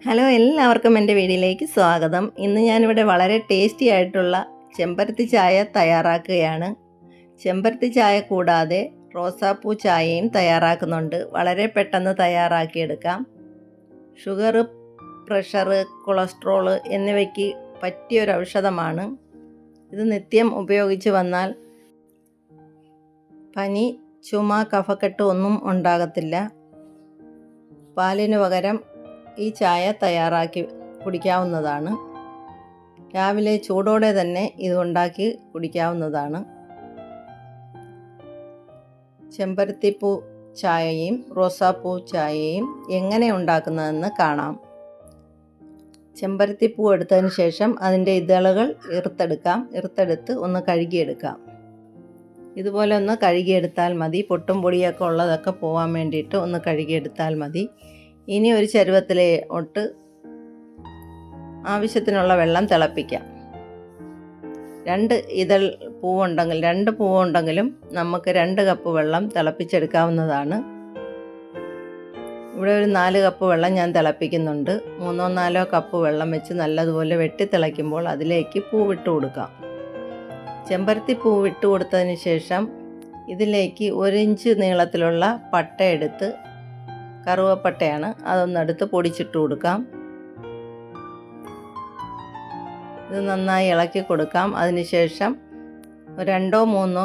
Hello, എല്ലാവർക്കും എൻ്റെ വീഡിയോയിലേക്ക് സ്വാഗതം. ഇന്ന് ഞാനിവിടെ വളരെ ടേസ്റ്റി ആയിട്ടുള്ള ചെമ്പരത്തി ചായ തയ്യാറാക്കുകയാണ്. ചെമ്പരത്തി ചായ കൂടാതെ റോസാപ്പൂ ചായയും തയ്യാറാക്കുന്നുണ്ട്. വളരെ പെട്ടെന്ന് തയ്യാറാക്കിയെടുക്കാം. ഷുഗർ, പ്രഷർ, കൊളസ്ട്രോൾ എന്നിവയ്ക്ക് പറ്റിയൊരു ഔഷധമാണ്. ഇത് നിത്യം ഉപയോഗിച്ച് വന്നാൽ പനി, ചുമ, കഫക്കെട്ട് ഒന്നും ഉണ്ടാകത്തില്ല. പാലിന് പകരം ഈ ചായ തയ്യാറാക്കി കുടിക്കാവുന്നതാണ്. രാവിലെ ചൂടോടെ തന്നെ ഇത് ഉണ്ടാക്കി കുടിക്കാവുന്നതാണ്. ചെമ്പരത്തിപ്പൂ ചായയും റോസാപ്പൂ ചായയും എങ്ങനെ ഉണ്ടാക്കുന്നതെന്ന് കാണാം. ചെമ്പരത്തിപ്പൂ എടുത്തതിന് ശേഷം അതിൻ്റെ ഇതളുകൾ ഇറുത്തെടുത്ത് ഒന്ന് കഴുകിയെടുക്കാം. ഇതുപോലെ ഒന്ന് കഴുകിയെടുത്താൽ മതി. പൊട്ടും പൊടിയൊക്കെ ഉള്ളതൊക്കെ പോകാൻ വേണ്ടിയിട്ട് ഒന്ന് കഴുകിയെടുത്താൽ മതി. ഇനി ഒരു ചരുവത്തിലോട്ട് ആവശ്യത്തിനുള്ള വെള്ളം തിളപ്പിക്കാം. രണ്ട് പൂവുണ്ടെങ്കിലും നമുക്ക് 2 കപ്പ് വെള്ളം തിളപ്പിച്ചെടുക്കാവുന്നതാണ്. ഇവിടെ ഒരു 4 കപ്പ് വെള്ളം ഞാൻ തിളപ്പിക്കുന്നുണ്ട്. 3-4 കപ്പ് വെള്ളം വെച്ച് നല്ലതുപോലെ വെട്ടി തിളയ്ക്കുമ്പോൾ അതിലേക്ക് പൂവിട്ട് കൊടുക്കാം. ചെമ്പരത്തി പൂവിട്ട് കൊടുത്തതിന് ശേഷം ഇതിലേക്ക് 1 ഇഞ്ച് നീളത്തിലുള്ള പട്ട എടുത്ത്, കറുവപ്പട്ടയാണ്, അതൊന്നെടുത്ത് പൊടിച്ചിട്ട് കൊടുക്കാം. ഇത് നന്നായി ഇളക്കി കൊടുക്കാം. അതിനുശേഷം 2-3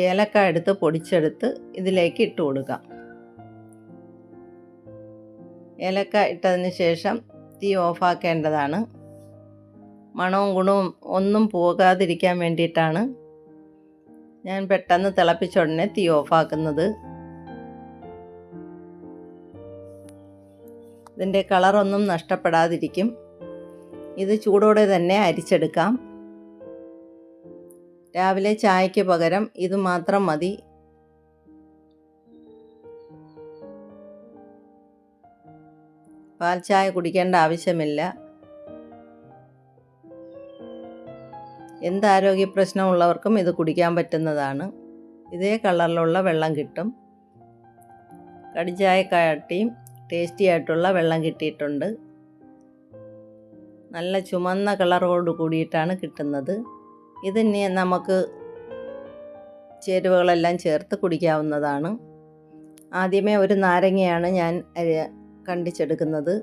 ഏലക്ക എടുത്ത് പൊടിച്ചെടുത്ത് ഇതിലേക്ക് ഇട്ട് കൊടുക്കാം. ഏലക്ക ഇട്ടതിന് ശേഷം തീ ഓഫാക്കേണ്ടതാണ്. മണവും ഗുണവും ഒന്നും പോകാതിരിക്കാൻ വേണ്ടിയിട്ടാണ് ഞാൻ പെട്ടെന്ന് തിളപ്പിച്ച ഉടനെ തീ ഓഫാക്കുന്നത്. ഇതിൻ്റെ കളറൊന്നും നഷ്ടപ്പെടാതിരിക്കും. ഇത് ചൂടോടെ തന്നെ അരിച്ചെടുക്കാം. രാവിലെ ചായയ്ക്ക് പകരം ഇത് മാത്രം മതി. പാൽ ചായ കുടിക്കേണ്ട ആവശ്യമില്ല. എന്ത് ആരോഗ്യ പ്രശ്നമുള്ളവർക്കും ഇത് കുടിക്കാൻ പറ്റുന്നതാണ്. ഇതേ കളറിലുള്ള വെള്ളം കിട്ടും. കടിഞ്ചായക്കാട്ടിയും ടേസ്റ്റി ആയിട്ടുള്ള വെള്ളം കിട്ടിയിട്ടുണ്ട്. നല്ല ചുമന്ന കളറോട് കൂടിയിട്ടാണ് കിട്ടുന്നത്. ഇതിനി നമുക്ക് ചേരുവകളെല്ലാം ചേർത്ത് കുടിക്കാവുന്നതാണ്. ആദ്യമേ ഒരു നാരങ്ങയാണ് ഞാൻ കണ്ടിച്ചെടുക്കുന്നത്.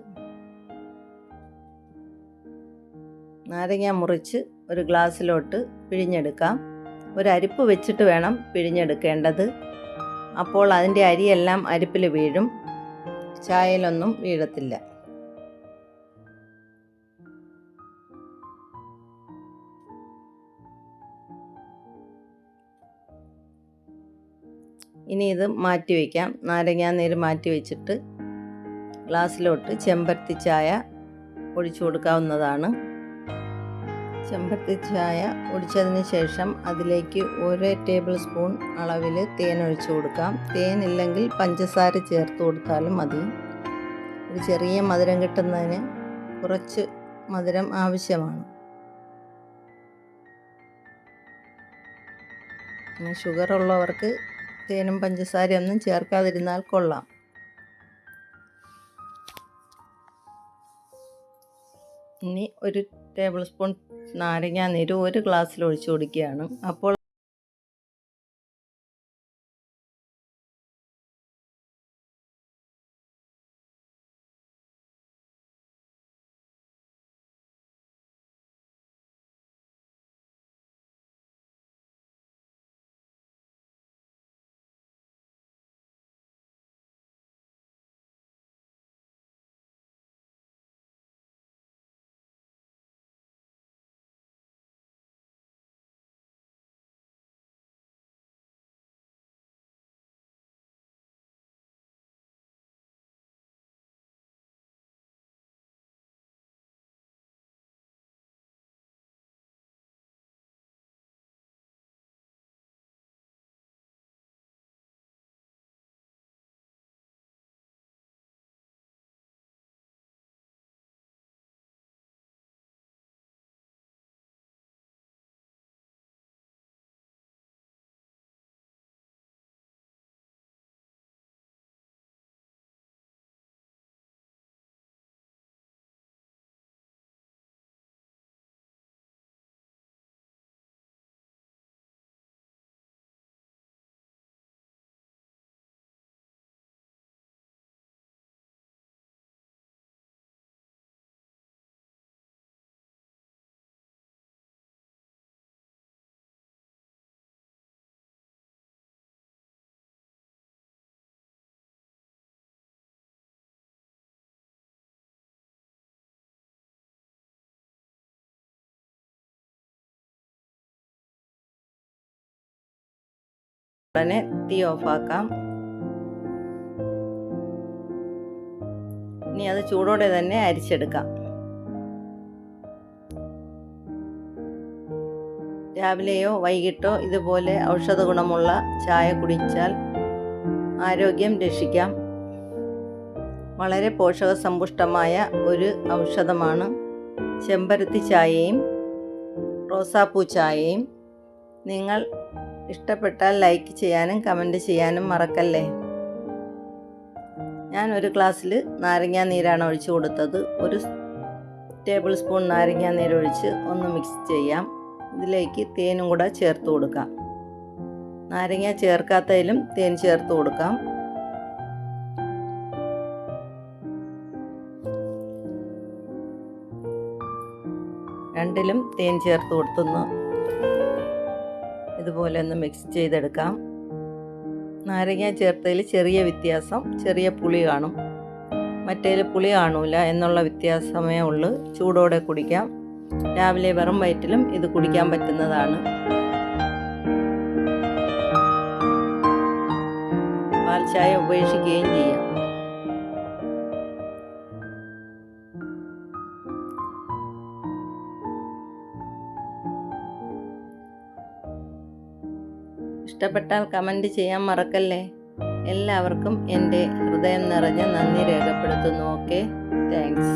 നാരങ്ങ മുറിച്ച് ഒരു ഗ്ലാസ്സിലോട്ട് പിഴിഞ്ഞെടുക്കാം. ഒരു അരിപ്പ് വെച്ചിട്ട് വേണം പിഴിഞ്ഞെടുക്കേണ്ടത്. അപ്പോൾ അതിൻ്റെ അരിയെല്ലാം അരിപ്പിൽ വീഴും, ചായയിലൊന്നും വീഴത്തില്ല. ഇനി ഇത് മാറ്റി വയ്ക്കാം. നാരങ്ങാനീര് മാറ്റി വെച്ചിട്ട് ഗ്ലാസ്സിലോട്ട് ചെമ്പരത്തി ചായ ഒഴിച്ചു കൊടുക്കാവുന്നതാണ്. ചെമ്പരത്തി ചായ ഒഴിച്ചതിന് ശേഷം അതിലേക്ക് 1 ടേബിൾ സ്പൂൺ അളവിൽ തേൻ ഒഴിച്ചു കൊടുക്കാം. തേനില്ലെങ്കിൽ പഞ്ചസാര ചേർത്ത് കൊടുത്താലും മതി. ഒരു ചെറിയ മധുരം കിട്ടുന്നതിന് കുറച്ച് മധുരം ആവശ്യമാണ്. ഷുഗർ ഉള്ളവർക്ക് തേനും പഞ്ചസാരയൊന്നും ചേർക്കാതിരുന്നാൽ കൊള്ളാം. ഇനി 1 ടേബിൾ സ്പൂൺ നാരങ്ങാനീര് 1 ഗ്ലാസ്സിൽ ഒഴിച്ചു കൊടുക്കുകയാണ്. അപ്പോൾ ഉടനെ തീ ഓഫാക്കാം. ഇനി അത് ചൂടോടെ തന്നെ അരിച്ചെടുക്കാം. രാവിലെയോ വൈകിട്ടോ ഇതുപോലെ ഔഷധ ഗുണമുള്ള ചായ കുടിച്ചാൽ ആരോഗ്യം രക്ഷിക്കാം. വളരെ പോഷകസമ്പുഷ്ടമായ ഒരു ഔഷധമാണ് ചെമ്പരത്തി ചായയും റോസാപ്പൂ ചായയും. നിങ്ങൾ ഇഷ്ടപ്പെട്ടാൽ ലൈക്ക് ചെയ്യാനും കമൻറ്റ് ചെയ്യാനും മറക്കല്ലേ. ഞാൻ ഒരു ഗ്ലാസ്സിൽ നാരങ്ങാ നീരാണ് ഒഴിച്ചു കൊടുത്തത്. 1 ടേബിൾ സ്പൂൺ നാരങ്ങാ നീരൊഴിച്ച് ഒന്ന് മിക്സ് ചെയ്യാം. ഇതിലേക്ക് തേനും കൂടെ ചേർത്ത് കൊടുക്കാം. നാരങ്ങ ചേർക്കാത്തതിലും തേൻ ചേർത്ത് കൊടുക്കാം. രണ്ടിലും തേൻ ചേർത്ത് കൊടുത്തൊന്ന് ഇതുപോലെ ഒന്ന് മിക്സ് ചെയ്തെടുക്കാം. നാരങ്ങ ചേർത്തതിൽ ചെറിയ വ്യത്യാസം, ചെറിയ പുളി കാണും. മറ്റേതിൽ പുളി കാണൂല എന്നുള്ള വ്യത്യാസമേ ഉള്ളൂ. ചൂടോടെ കുടിക്കാം. രാവിലെ വെറും വയറ്റിലും ഇത് കുടിക്കാൻ പറ്റുന്നതാണ്. പാൽ ചായ ഉപേക്ഷിക്കുകയും ചെയ്യാം. ഇഷ്ടപ്പെട്ടാൽ കമൻറ്റ് ചെയ്യാൻ മറക്കല്ലേ. എല്ലാവർക്കും എൻ്റെ ഹൃദയം നിറഞ്ഞ നന്ദി രേഖപ്പെടുത്തുന്നു. Okay, thanks.